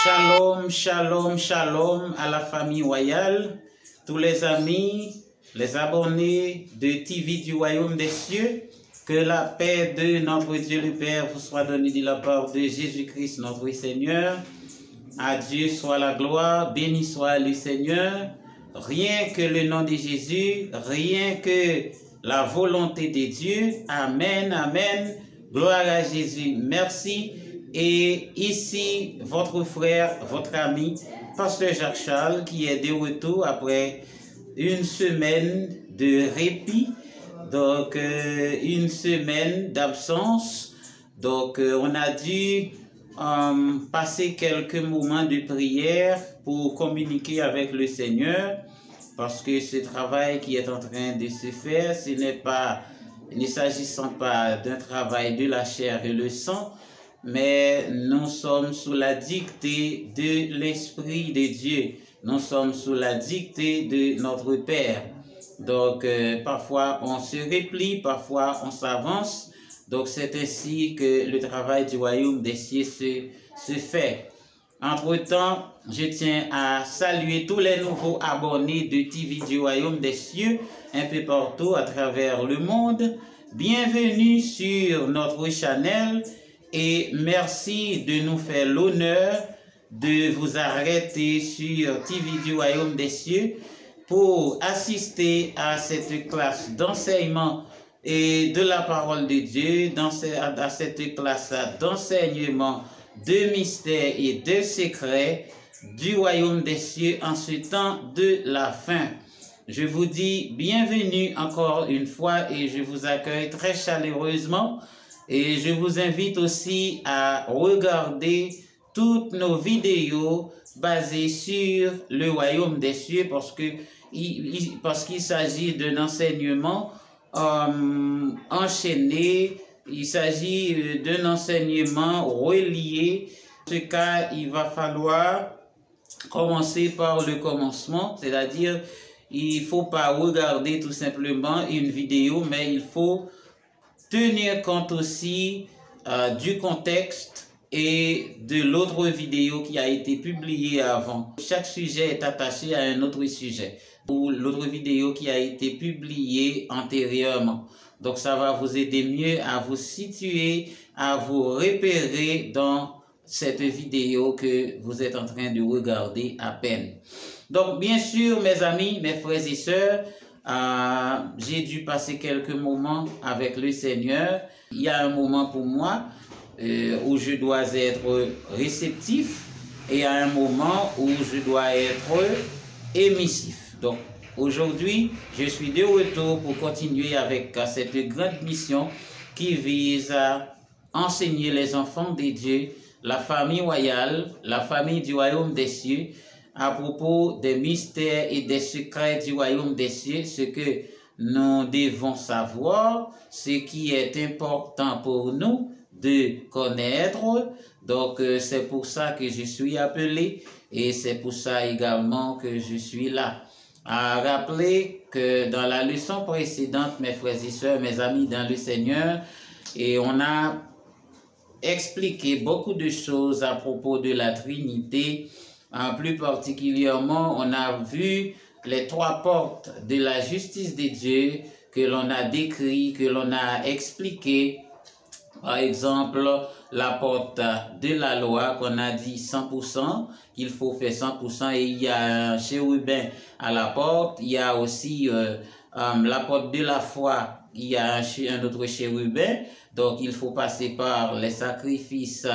Shalom, shalom, shalom à la famille royale, tous les amis, les abonnés de TV du Royaume des Cieux. Que la paix de notre Dieu le Père vous soit donnée de la part de Jésus-Christ notre Seigneur. À Dieu soit la gloire, béni soit le Seigneur. Rien que le nom de Jésus, rien que la volonté de Dieu. Amen, amen. Gloire à Jésus. Merci. Et ici, votre frère, votre ami, Pasteur Jacques Charles, qui est de retour après une semaine de répit, donc une semaine d'absence. Donc, on a dû passer quelques moments de prière pour communiquer avec le Seigneur, parce que ce travail qui est en train de se faire, ce n'est pas, ne s'agissant pas d'un travail de la chair et le sang, mais nous sommes sous la dictée de l'Esprit de Dieu. Nous sommes sous la dictée de notre Père. Donc, parfois on se replie, parfois on s'avance. Donc, c'est ainsi que le travail du Royaume des Cieux se fait. Entre-temps, je tiens à saluer tous les nouveaux abonnés de TV du Royaume des Cieux, un peu partout à travers le monde. Bienvenue sur notre channel. Et merci de nous faire l'honneur de vous arrêter sur TV du Royaume des Cieux pour assister à cette classe d'enseignement et de la parole de Dieu, à cette classe d'enseignement de mystères et de secrets du Royaume des Cieux en ce temps de la fin. Je vous dis bienvenue encore une fois et je vous accueille très chaleureusement. Et je vous invite aussi à regarder toutes nos vidéos basées sur le Royaume des Cieux parce qu'il s'agit d'un enseignement enchaîné, il s'agit d'un enseignement relié. En ce cas, il va falloir commencer par le commencement, c'est-à-dire il ne faut pas regarder tout simplement une vidéo, mais il faut tenir compte aussi du contexte et de l'autre vidéo qui a été publiée avant. Chaque sujet est attaché à un autre sujet ou l'autre vidéo qui a été publiée antérieurement. Donc ça va vous aider mieux à vous situer, à vous repérer dans cette vidéo que vous êtes en train de regarder à peine. Donc bien sûr mes amis, mes frères et sœurs, j'ai dû passer quelques moments avec le Seigneur. Il y a un moment pour moi où je dois être réceptif et il y a un moment où je dois être émissif. Donc aujourd'hui, je suis de retour pour continuer avec cette grande mission qui vise à enseigner les enfants de Dieu, la famille royale, la famille du Royaume des Cieux, à propos des mystères et des secrets du Royaume des Cieux, ce que nous devons savoir, ce qui est important pour nous de connaître. Donc, c'est pour ça que je suis appelé et c'est pour ça également que je suis là. À rappeler que dans la leçon précédente, mes frères et sœurs, mes amis dans le Seigneur, et on a expliqué beaucoup de choses à propos de la Trinité. Plus particulièrement, on a vu les trois portes de la justice de Dieu que l'on a décrit, que l'on a expliqué. Par exemple, la porte de la loi qu'on a dit 100%, qu'il faut faire 100%, et il y a un chérubin à la porte. Il y a aussi la porte de la foi, il y a un autre chérubin. Donc, il faut passer par les sacrifices,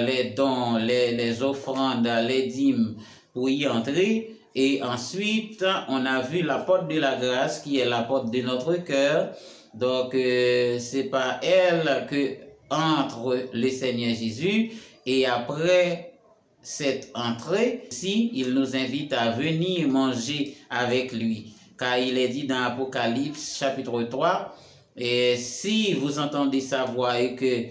les dons, les offrandes, les dîmes pour y entrer. Et ensuite, on a vu la porte de la grâce qui est la porte de notre cœur. Donc, c'est par elle que entre le Seigneur Jésus. Et après cette entrée, si il nous invite à venir manger avec lui. Car il est dit dans Apocalypse chapitre 3, et si vous entendez sa voix et que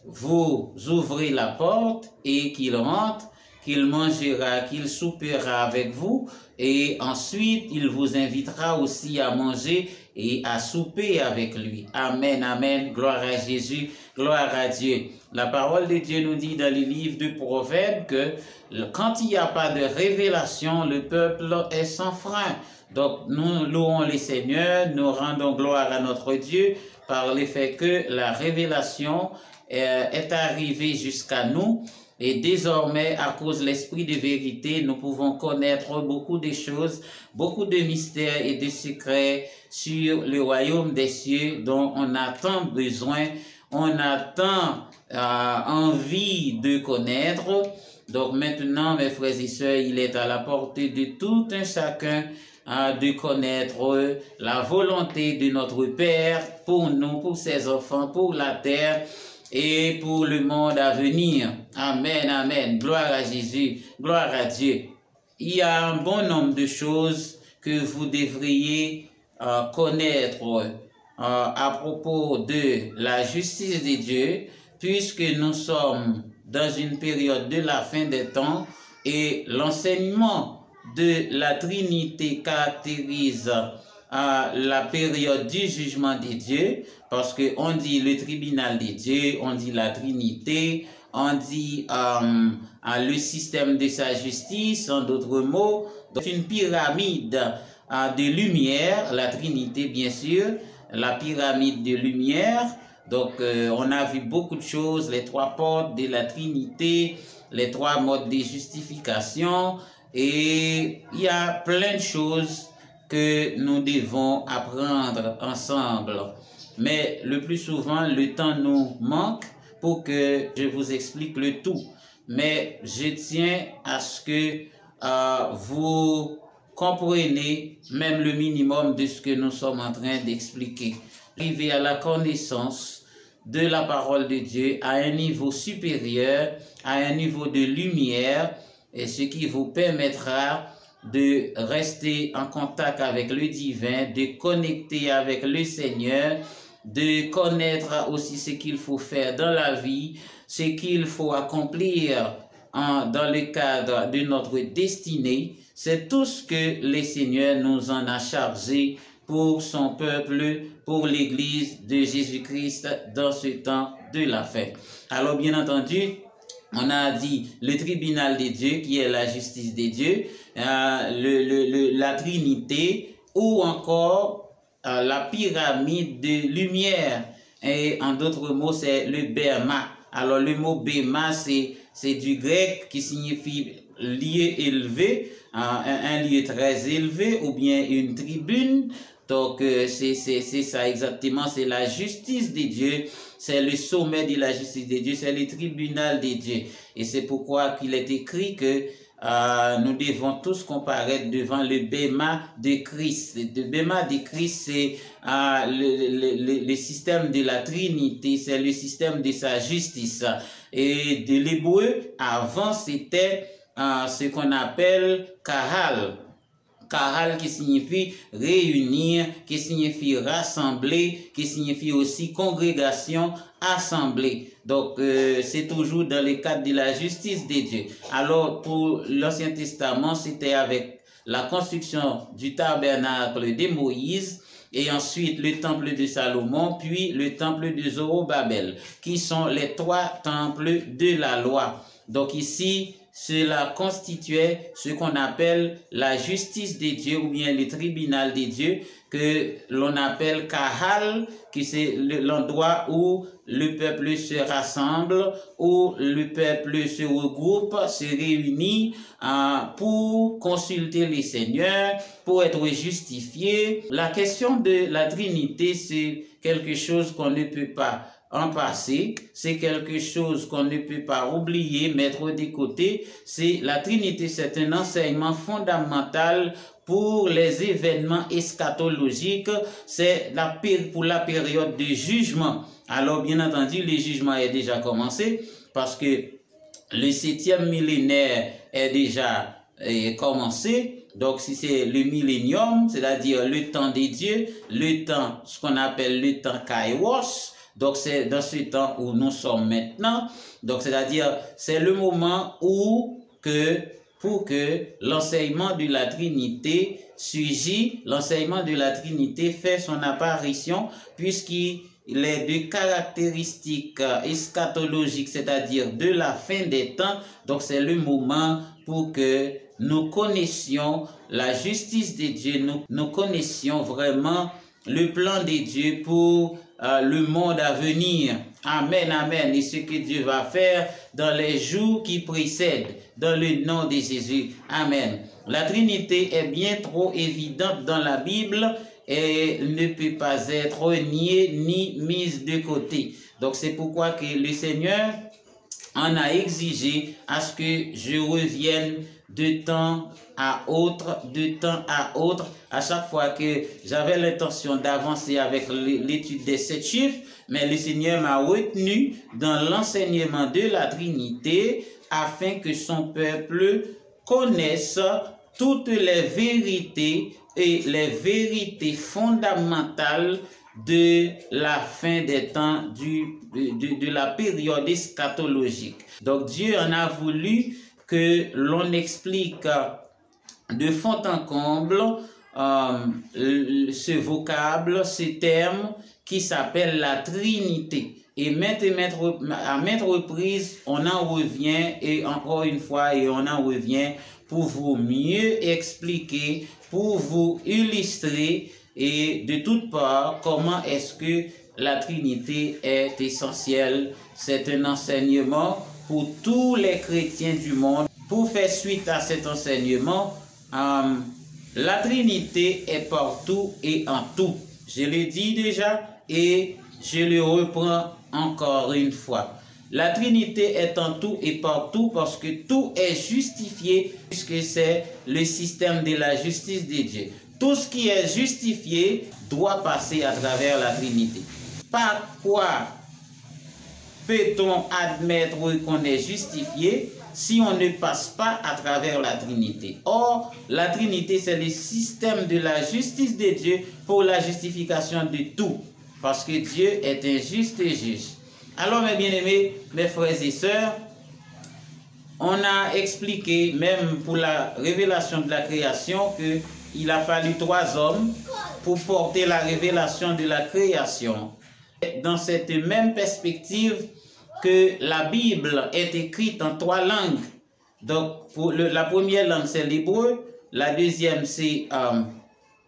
vous ouvrez la porte et qu'il rentre, qu'il mangera, qu'il soupera avec vous et ensuite il vous invitera aussi à manger et à souper avec lui. Amen, amen, gloire à Jésus. Gloire à Dieu. La parole de Dieu nous dit dans les livres de Proverbes que quand il n'y a pas de révélation, le peuple est sans frein. Donc nous louons les Seigneurs, nous rendons gloire à notre Dieu par le fait que la révélation est arrivée jusqu'à nous. Et désormais, à cause de l'esprit de vérité, nous pouvons connaître beaucoup de choses, beaucoup de mystères et de secrets sur le royaume des cieux dont on a tant besoin, on a tant envie de connaître. Donc maintenant, mes frères et sœurs, il est à la portée de tout un chacun de connaître la volonté de notre Père pour nous, pour ses enfants, pour la terre et pour le monde à venir. Amen, amen. Gloire à Jésus, gloire à Dieu. Il y a un bon nombre de choses que vous devriez connaître à propos de la justice de Dieu, puisque nous sommes dans une période de la fin des temps et l'enseignement de la Trinité caractérise la période du jugement de Dieu, parce qu'on dit le tribunal de Dieu, on dit la Trinité, on dit le système de sa justice, en d'autres mots, donc une pyramide de lumière, la Trinité bien sûr, la pyramide de lumière. Donc on a vu beaucoup de choses, les trois portes de la Trinité, les trois modes de justification, et il y a plein de choses que nous devons apprendre ensemble. Mais le plus souvent, le temps nous manque pour que je vous explique le tout. Mais je tiens à ce que vous compreniez même le minimum de ce que nous sommes en train d'expliquer. Arriver à la connaissance de la parole de Dieu à un niveau supérieur, à un niveau de lumière, et ce qui vous permettra de rester en contact avec le divin, de connecter avec le Seigneur, de connaître aussi ce qu'il faut faire dans la vie, ce qu'il faut accomplir dans le cadre de notre destinée. C'est tout ce que le Seigneur nous en a chargé pour son peuple, pour l'Église de Jésus-Christ dans ce temps de la fin. Alors bien entendu, on a dit le tribunal de Dieu qui est la justice de Dieu, la Trinité ou encore la pyramide de lumière. Et en d'autres mots, c'est le Bema. Alors le mot Bema, c'est du grec qui signifie lieu élevé, un lieu très élevé ou bien une tribune. Donc c'est ça exactement, c'est la justice de Dieu, c'est le sommet de la justice de Dieu, c'est le tribunal de Dieu. Et c'est pourquoi qu'il est écrit que nous devons tous comparaître devant le Bema de Christ. Le Bema de Christ, c'est le système de la Trinité, c'est le système de sa justice. Et de l'hébreu, avant c'était ce qu'on appelle Kahal. Kahal qui signifie réunir, qui signifie rassembler, qui signifie aussi congrégation, assemblée. Donc c'est toujours dans le cadre de la justice de Dieu. Alors pour l'Ancien Testament, c'était avec la construction du tabernacle de Moïse, et ensuite le temple de Salomon, puis le temple de Zorobabel, qui sont les trois temples de la loi. Donc ici, cela constituait ce qu'on appelle la justice de Dieu ou bien le tribunal de Dieu, que l'on appelle Kahal, qui c'est l'endroit où le peuple se rassemble, où le peuple se regroupe, se réunit pour consulter les seigneurs, pour être justifié. La question de la Trinité, c'est quelque chose qu'on ne peut pas en passer, c'est quelque chose qu'on ne peut pas oublier, mettre de côté. C'est la Trinité, c'est un enseignement fondamental pour les événements eschatologiques, c'est pour la période de jugement. Alors bien entendu, le jugement est déjà commencé parce que le 7e millénaire est déjà commencé. Donc si c'est le millénium, c'est-à-dire le temps de Dieu, le temps, ce qu'on appelle le temps Kairos. Donc c'est dans ce temps où nous sommes maintenant. Donc c'est-à-dire c'est le moment où que pour que l'enseignement de la Trinité surgit, l'enseignement de la Trinité fait son apparition, puisqu'il est de caractéristiques eschatologiques, c'est-à-dire de la fin des temps. Donc c'est le moment pour que nous connaissions la justice de Dieu, nous connaissions vraiment le plan de Dieu pour le monde à venir. Amen, amen. Et ce que Dieu va faire dans les jours qui précèdent, dans le nom de Jésus. Amen. La Trinité est bien trop évidente dans la Bible et ne peut pas être niée ni mise de côté. Donc c'est pourquoi que le Seigneur en a exigé à ce que je revienne de temps à autre, à chaque fois que j'avais l'intention d'avancer avec l'étude des 7 chiffres, mais le Seigneur m'a retenu dans l'enseignement de la Trinité afin que son peuple connaisse toutes les vérités et les vérités fondamentales de la fin des temps, de la période eschatologique. Donc Dieu en a voulu que l'on explique de fond en comble ce vocable, ce terme qui s'appelle la Trinité. Et à maintes reprises, on en revient et encore une fois, et on en revient pour vous mieux expliquer, pour vous illustrer et de toutes parts comment est-ce que la Trinité est essentielle. C'est un enseignement pour tous les chrétiens du monde. Pour faire suite à cet enseignement, la Trinité est partout et en tout. Je l'ai dit déjà et je le reprends encore une fois. La Trinité est en tout et partout parce que tout est justifié puisque c'est le système de la justice de Dieu. Tout ce qui est justifié doit passer à travers la Trinité. Par quoi peut-on admettre qu'on est justifié si on ne passe pas à travers la Trinité? Or, la Trinité, c'est le système de la justice de Dieu pour la justification de tout. Parce que Dieu est un juste juge. Alors, mes bien-aimés, mes frères et sœurs, on a expliqué, même pour la révélation de la création, qu'il a fallu 3 hommes pour porter la révélation de la création. Dans cette même perspective que la Bible est écrite en 3 langues. Donc, la première langue, c'est l'hébreu, la deuxième, c'est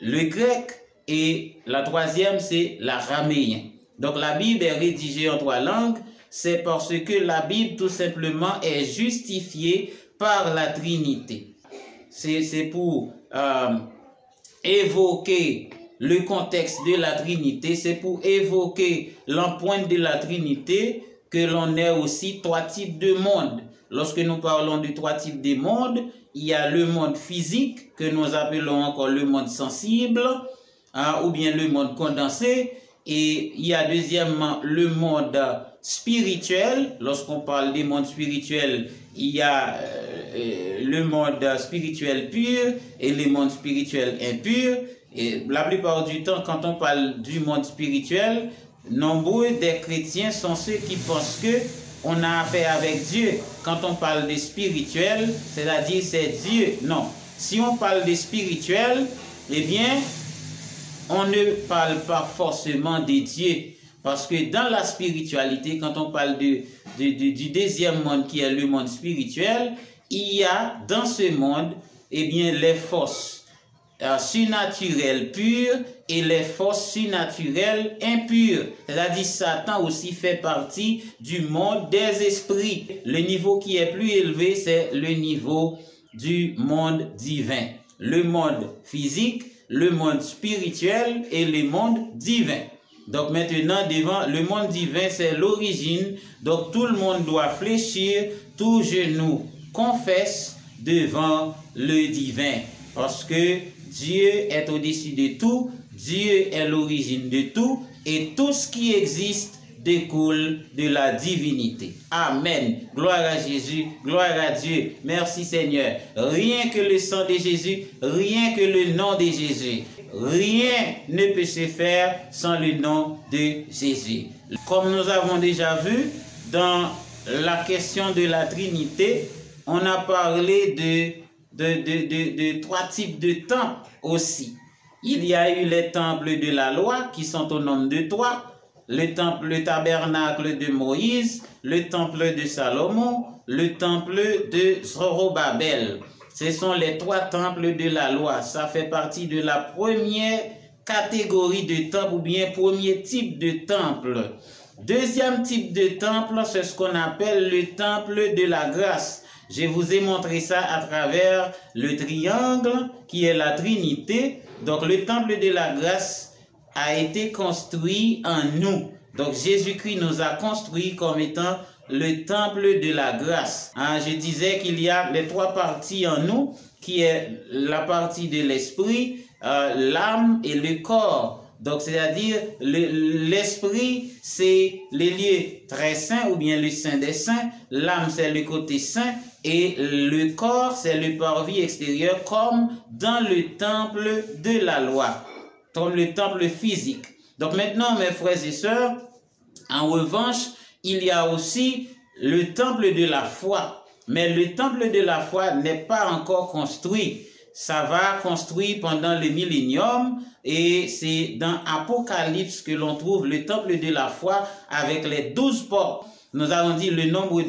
le grec, et la troisième, c'est l'araméen. Donc, la Bible est rédigée en 3 langues. C'est parce que la Bible, tout simplement, est justifiée par la Trinité. C'est pour évoquer le contexte de la Trinité, c'est pour évoquer l'empreinte de la Trinité que l'on ait aussi 3 types de mondes. Lorsque nous parlons de 3 types de mondes, il y a le monde physique, que nous appelons encore le monde sensible, ou bien le monde condensé, et il y a deuxièmement le monde spirituel. Lorsqu'on parle des mondes spirituels, il y a le monde spirituel pur et le monde spirituel impur. Et la plupart du temps, quand on parle du monde spirituel, nombreux des chrétiens sont ceux qui pensent que on a affaire avec Dieu. Quand on parle de spirituel, c'est-à-dire c'est Dieu. Non. Si on parle de spirituel, eh bien, on ne parle pas forcément de Dieu. Parce que dans la spiritualité, quand on parle du deuxième monde qui est le monde spirituel, il y a dans ce monde, eh bien, les forces surnaturelles pures et les forces surnaturelles impures. C'est-à-dire Satan aussi fait partie du monde des esprits. Le niveau qui est plus élevé, c'est le niveau du monde divin. Le monde physique, le monde spirituel et le monde divin. Donc maintenant, devant le monde divin, c'est l'origine. Donc tout le monde doit fléchir, tout genou confesse devant le divin. Parce que Dieu est au-dessus de tout, Dieu est l'origine de tout, et tout ce qui existe découle de la divinité. Amen. Gloire à Jésus, gloire à Dieu. Merci Seigneur. Rien que le sang de Jésus, rien que le nom de Jésus. Rien ne peut se faire sans le nom de Jésus. Comme nous avons déjà vu, dans la question de la Trinité, on a parlé de de trois types de temples aussi. Il y a eu les temples de la loi qui sont au nombre de trois. Le tabernacle de Moïse, le temple de Salomon, le temple de Zorobabel. Ce sont les trois temples de la loi. Ça fait partie de la première catégorie de temple ou bien premier type de temple. Deuxième type de temple, c'est ce qu'on appelle le temple de la grâce. Je vous ai montré ça à travers le triangle qui est la Trinité. Donc le temple de la grâce a été construit en nous. Donc Jésus-Christ nous a construit comme étant le temple de la grâce. Je disais qu'il y a les trois parties en nous, qui est la partie de l'esprit, l'âme et le corps. Donc c'est-à-dire l'esprit, c'est les lieux très saints ou bien le saint des saints. L'âme, c'est le côté saint. Et le corps, c'est le parvis extérieur, comme dans le temple de la loi, comme le temple physique. Donc maintenant, mes frères et sœurs, en revanche, il y a aussi le temple de la foi. Mais le temple de la foi n'est pas encore construit. Ça va construire pendant le millénium et c'est dans Apocalypse que l'on trouve le temple de la foi avec les 12 portes. Nous avons dit le nombre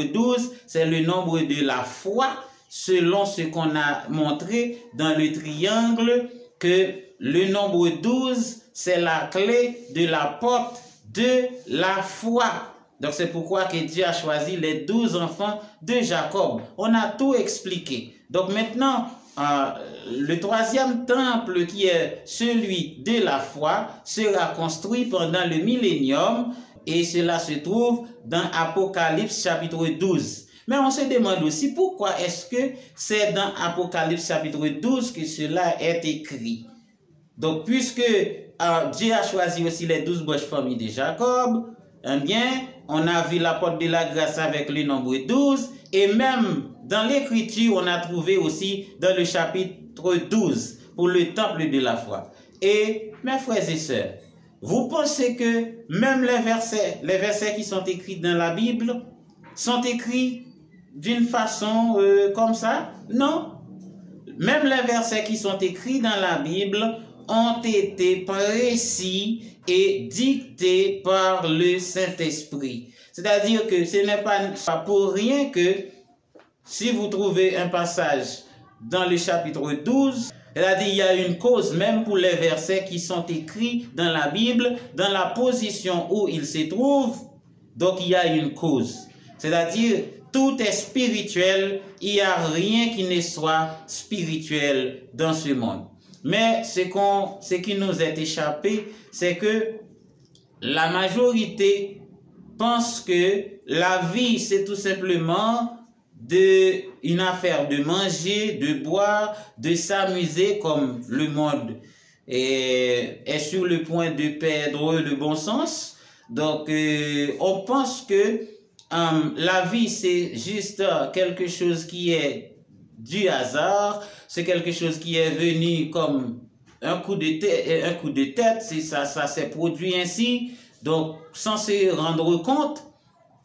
12, c'est le nombre de la foi, selon ce qu'on a montré dans le triangle, que le nombre 12, c'est la clé de la porte de la foi. Donc c'est pourquoi que Dieu a choisi les 12 enfants de Jacob. On a tout expliqué. Donc maintenant, le troisième temple qui est celui de la foi sera construit pendant le millénium. Et cela se trouve dans Apocalypse chapitre 12. Mais on se demande aussi pourquoi est-ce que c'est dans Apocalypse chapitre 12 que cela est écrit. Donc puisque Dieu a choisi aussi les 12 branches familles de Jacob, eh bien on a vu la porte de la grâce avec le nombre 12 et même dans l'écriture on a trouvé aussi dans le chapitre 12 pour le temple de la foi. Et mes frères et sœurs, vous pensez que même les versets qui sont écrits dans la Bible sont écrits d'une façon comme ça? Non. Même les versets qui sont écrits dans la Bible ont été précis et dictés par le Saint-Esprit. C'est-à-dire que ce n'est pas pour rien que si vous trouvez un passage dans le chapitre 12, c'est-à-dire il y a une cause même pour les versets qui sont écrits dans la Bible, dans la position où ils se trouvent, donc il y a une cause. C'est-à-dire tout est spirituel, il n'y a rien qui ne soit spirituel dans ce monde. Mais ce qui nous est échappé, c'est que la majorité pense que la vie c'est tout simplement une affaire de manger, de boire, de s'amuser comme le monde est sur le point de perdre le bon sens. Donc, on pense que la vie, c'est juste quelque chose qui est du hasard, c'est quelque chose qui est venu comme un coup de tête, ça s'est produit ainsi. Donc, sans se rendre compte,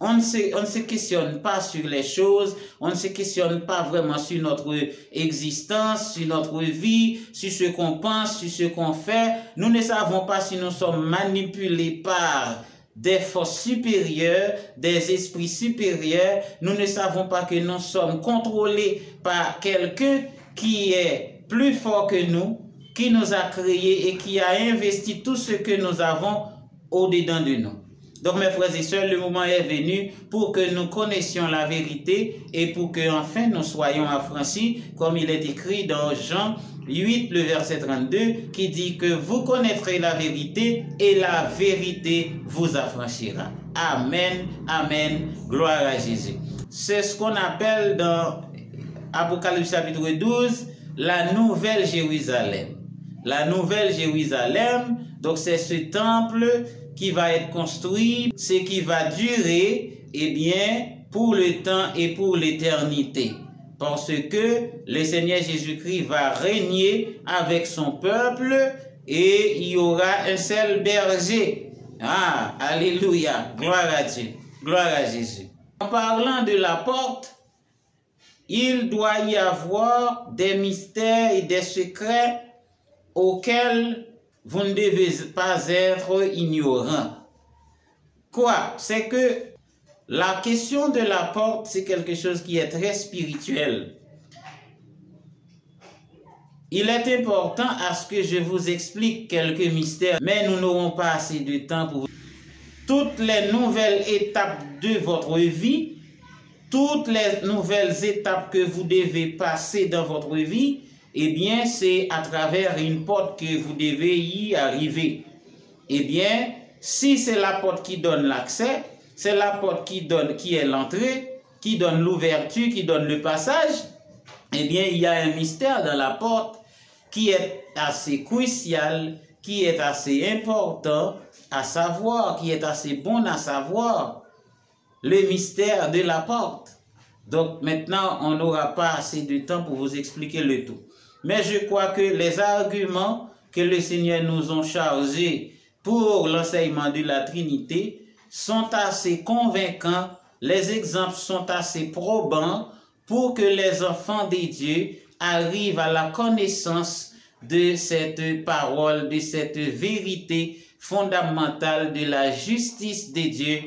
on ne se questionne pas sur les choses, on ne se questionne pas vraiment sur notre existence, sur notre vie, sur ce qu'on pense, sur ce qu'on fait. Nous ne savons pas si nous sommes manipulés par des forces supérieures, des esprits supérieurs. Nous ne savons pas que nous sommes contrôlés par quelqu'un qui est plus fort que nous, qui nous a créés et qui a investi tout ce que nous avons au-dedans de nous. Donc mes frères et sœurs, le moment est venu pour que nous connaissions la vérité et pour que enfin nous soyons affranchis, comme il est écrit dans Jean 8, le verset 32, qui dit que vous connaîtrez la vérité et la vérité vous affranchira. Amen, amen, gloire à Jésus. C'est ce qu'on appelle dans Apocalypse chapitre 12, la nouvelle Jérusalem. La nouvelle Jérusalem, donc c'est ce temple qui va être construit, ce qui va durer, eh bien, pour le temps et pour l'éternité. Parce que le Seigneur Jésus-Christ va régner avec son peuple et il y aura un seul berger. Ah, alléluia, gloire à Dieu, gloire à Jésus. En parlant de la porte, il doit y avoir des mystères et des secrets auxquels vous ne devez pas être ignorant. Quoi? C'est que la question de la porte, c'est quelque chose qui est très spirituel. Il est important à ce que je vous explique quelques mystères, mais nous n'aurons pas assez de temps pour vous. Toutes les nouvelles étapes de votre vie, toutes les nouvelles étapes que vous devez passer dans votre vie, eh bien, c'est à travers une porte que vous devez y arriver. Eh bien, si c'est la porte qui donne l'accès, c'est la porte qui est l'entrée, qui donne l'ouverture, qui donne le passage, eh bien, il y a un mystère dans la porte qui est assez crucial, qui est assez important à savoir, qui est assez bon à savoir, le mystère de la porte. Donc maintenant, on n'aura pas assez de temps pour vous expliquer le tout. Mais je crois que les arguments que le Seigneur nous a chargés pour l'enseignement de la Trinité sont assez convaincants, les exemples sont assez probants pour que les enfants de Dieu arrivent à la connaissance de cette parole, de cette vérité fondamentale de la justice de Dieu,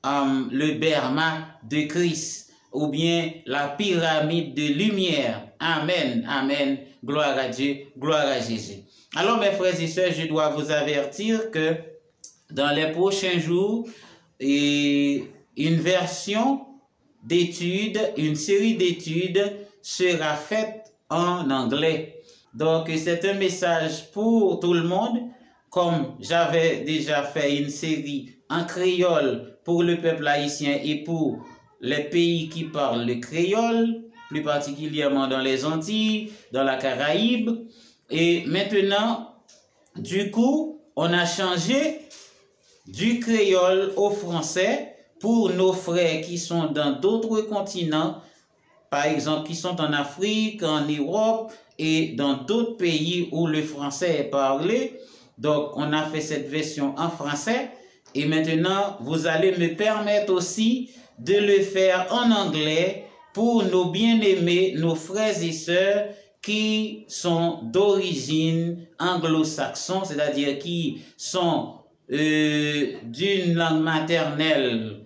le berma de Christ, ou bien la pyramide de lumière. Amen, amen, gloire à Dieu, gloire à Jésus. Alors mes frères et sœurs, je dois vous avertir que dans les prochains jours, une version d'études, une série d'études sera faite en anglais. Donc c'est un message pour tout le monde, comme j'avais déjà fait une série en créole pour le peuple haïtien et pour les pays qui parlent le créole, plus particulièrement dans les Antilles, dans la Caraïbe. Et maintenant, du coup, on a changé du créole au français pour nos frères qui sont dans d'autres continents, par exemple qui sont en Afrique, en Europe et dans d'autres pays où le français est parlé. Donc, on a fait cette version en français et maintenant, vous allez me permettre aussi de le faire en anglais pour nos bien-aimés, nos frères et sœurs qui sont d'origine anglo-saxon, c'est-à-dire qui sont d'une langue maternelle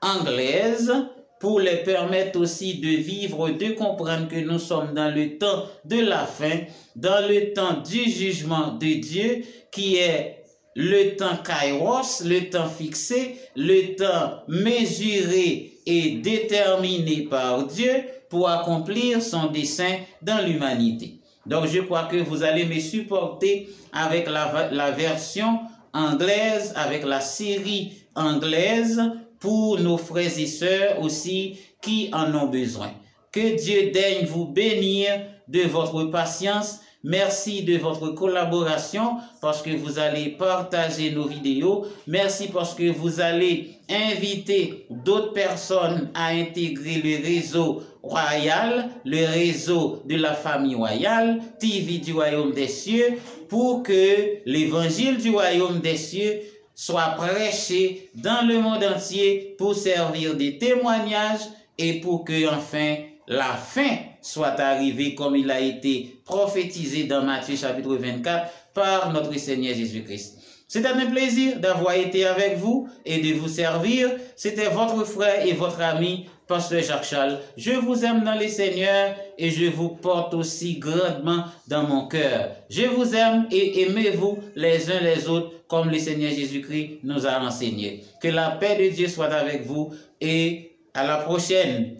anglaise, pour les permettre aussi de vivre, de comprendre que nous sommes dans le temps de la fin, dans le temps du jugement de Dieu, qui est le temps kairos, le temps fixé, le temps mesuré et déterminé par Dieu pour accomplir son dessein dans l'humanité. Donc je crois que vous allez me supporter avec la version anglaise, avec la série anglaise, pour nos frères et sœurs aussi qui en ont besoin. Que Dieu daigne vous bénir de votre patience. Merci de votre collaboration parce que vous allez partager nos vidéos. Merci parce que vous allez inviter d'autres personnes à intégrer le réseau royal, le réseau de la famille royale, TV du royaume des cieux, pour que l'évangile du royaume des cieux soit prêché dans le monde entier pour servir de témoignage et pour que enfin la fin soit arrivée comme il a été prophétisé dans Matthieu chapitre 24 par notre Seigneur Jésus-Christ. C'était un plaisir d'avoir été avec vous et de vous servir. C'était votre frère et votre ami, Pasteur Jacques Charles. Je vous aime dans le Seigneur et je vous porte aussi grandement dans mon cœur. Je vous aime et aimez-vous les uns les autres comme le Seigneur Jésus-Christ nous a enseigné. Que la paix de Dieu soit avec vous et à la prochaine.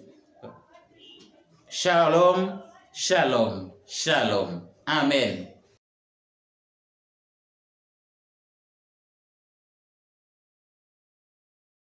Shalom, shalom, shalom. Amen.